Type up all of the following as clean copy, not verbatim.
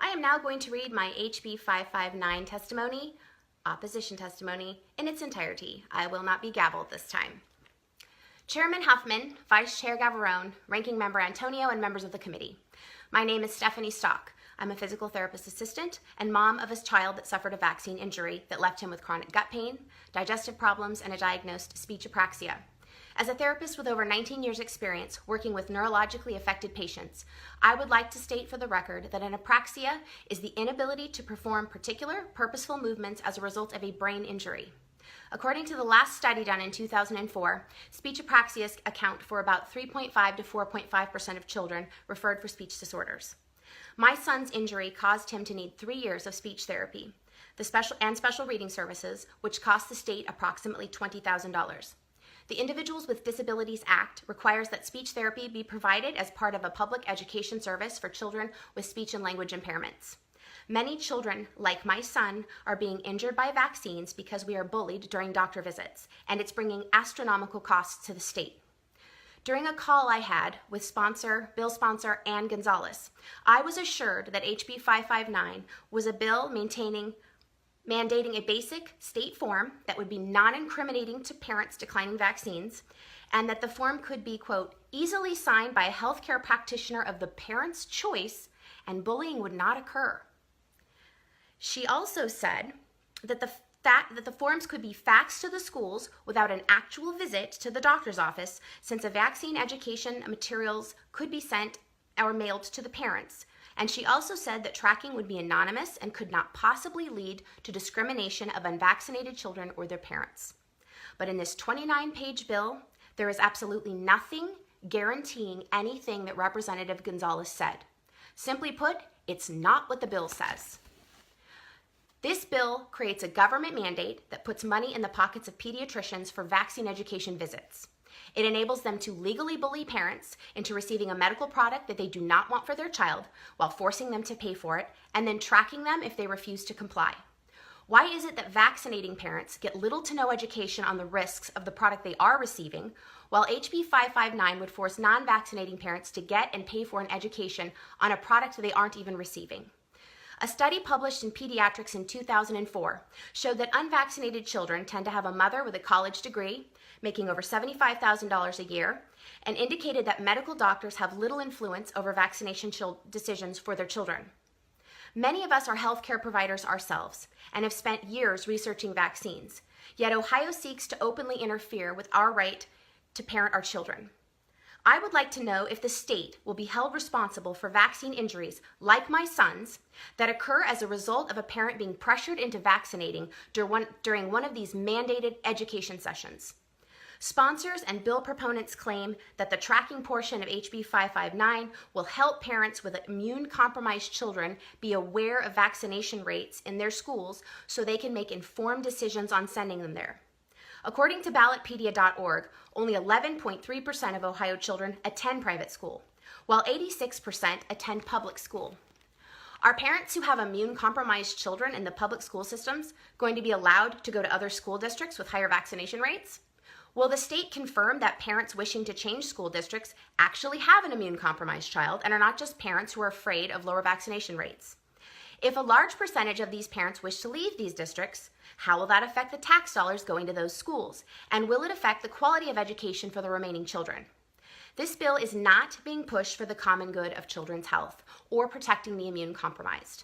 I am now going to read my HB 559 testimony, opposition testimony, in its entirety. I will not be gavelled this time. Chairman Huffman, Vice Chair Gavarone, Ranking Member Antonio, and members of the committee. My name is Stephanie Stock. I'm a physical therapist assistant and mom of a child that suffered a vaccine injury that left him with chronic gut pain, digestive problems, and a diagnosed speech apraxia. As a therapist with over 19 years' experience working with neurologically affected patients, I would like to state for the record that an apraxia is the inability to perform particular purposeful movements as a result of a brain injury. According to the last study done in 2004, speech apraxias account for about 3.5 to 4.5% of children referred for speech disorders. My son's injury caused him to need 3 years of speech therapy, special reading services, which cost the state approximately $20,000. The Individuals with Disabilities Act requires that speech therapy be provided as part of a public education service for children with speech and language impairments. Many children, like my son, are being injured by vaccines because we are bullied during doctor visits, and it's bringing astronomical costs to the state. During a call I had with bill sponsor Ann Gonzalez, I was assured that HB 559 was a bill mandating a basic state form that would be non-incriminating to parents declining vaccines, and that the form could be, quote, easily signed by a healthcare practitioner of the parent's choice and bullying would not occur. She also said that the forms could be faxed to the schools without an actual visit to the doctor's office, since the vaccine education materials could be sent or mailed to the parents. And she also said that tracking would be anonymous and could not possibly lead to discrimination of unvaccinated children or their parents. But in this 29-page bill, there is absolutely nothing guaranteeing anything that Representative Gonzalez said. Simply put, it's not what the bill says. This bill creates a government mandate that puts money in the pockets of pediatricians for vaccine education visits. It enables them to legally bully parents into receiving a medical product that they do not want for their child while forcing them to pay for it and then tracking them if they refuse to comply. Why is it that vaccinating parents get little to no education on the risks of the product they are receiving, while HB 559 would force non-vaccinating parents to get and pay for an education on a product they aren't even receiving? A study published in Pediatrics in 2004 showed that unvaccinated children tend to have a mother with a college degree, making over $75,000 a year, and indicated that medical doctors have little influence over vaccination decisions for their children. Many of us are healthcare providers ourselves and have spent years researching vaccines, yet Ohio seeks to openly interfere with our right to parent our children. I would like to know if the state will be held responsible for vaccine injuries, like my son's, that occur as a result of a parent being pressured into vaccinating during one of these mandated education sessions. Sponsors and bill proponents claim that the tracking portion of HB 559 will help parents with immune-compromised children be aware of vaccination rates in their schools so they can make informed decisions on sending them there. According to ballotpedia.org, only 11.3% of Ohio children attend private school, while 86% attend public school. Are parents who have immune-compromised children in the public school systems going to be allowed to go to other school districts with higher vaccination rates? Will the state confirm that parents wishing to change school districts actually have an immune-compromised child and are not just parents who are afraid of lower vaccination rates? If a large percentage of these parents wish to leave these districts, how will that affect the tax dollars going to those schools? And will it affect the quality of education for the remaining children? This bill is not being pushed for the common good of children's health or protecting the immune-compromised.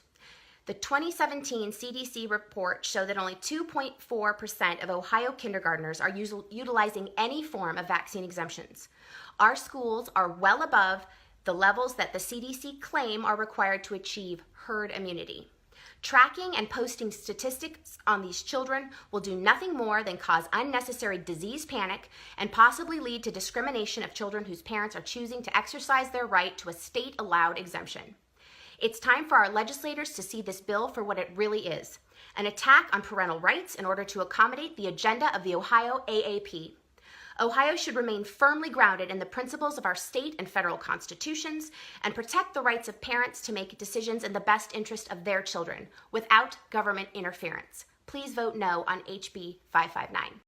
The 2017 CDC report showed that only 2.4% of Ohio kindergartners are utilizing any form of vaccine exemptions. Our schools are well above the levels that the CDC claim are required to achieve herd immunity. Tracking and posting statistics on these children will do nothing more than cause unnecessary disease panic and possibly lead to discrimination of children whose parents are choosing to exercise their right to a state-allowed exemption. It's time for our legislators to see this bill for what it really is, an attack on parental rights in order to accommodate the agenda of the Ohio AAP. Ohio should remain firmly grounded in the principles of our state and federal constitutions and protect the rights of parents to make decisions in the best interest of their children without government interference. Please vote no on HB 559.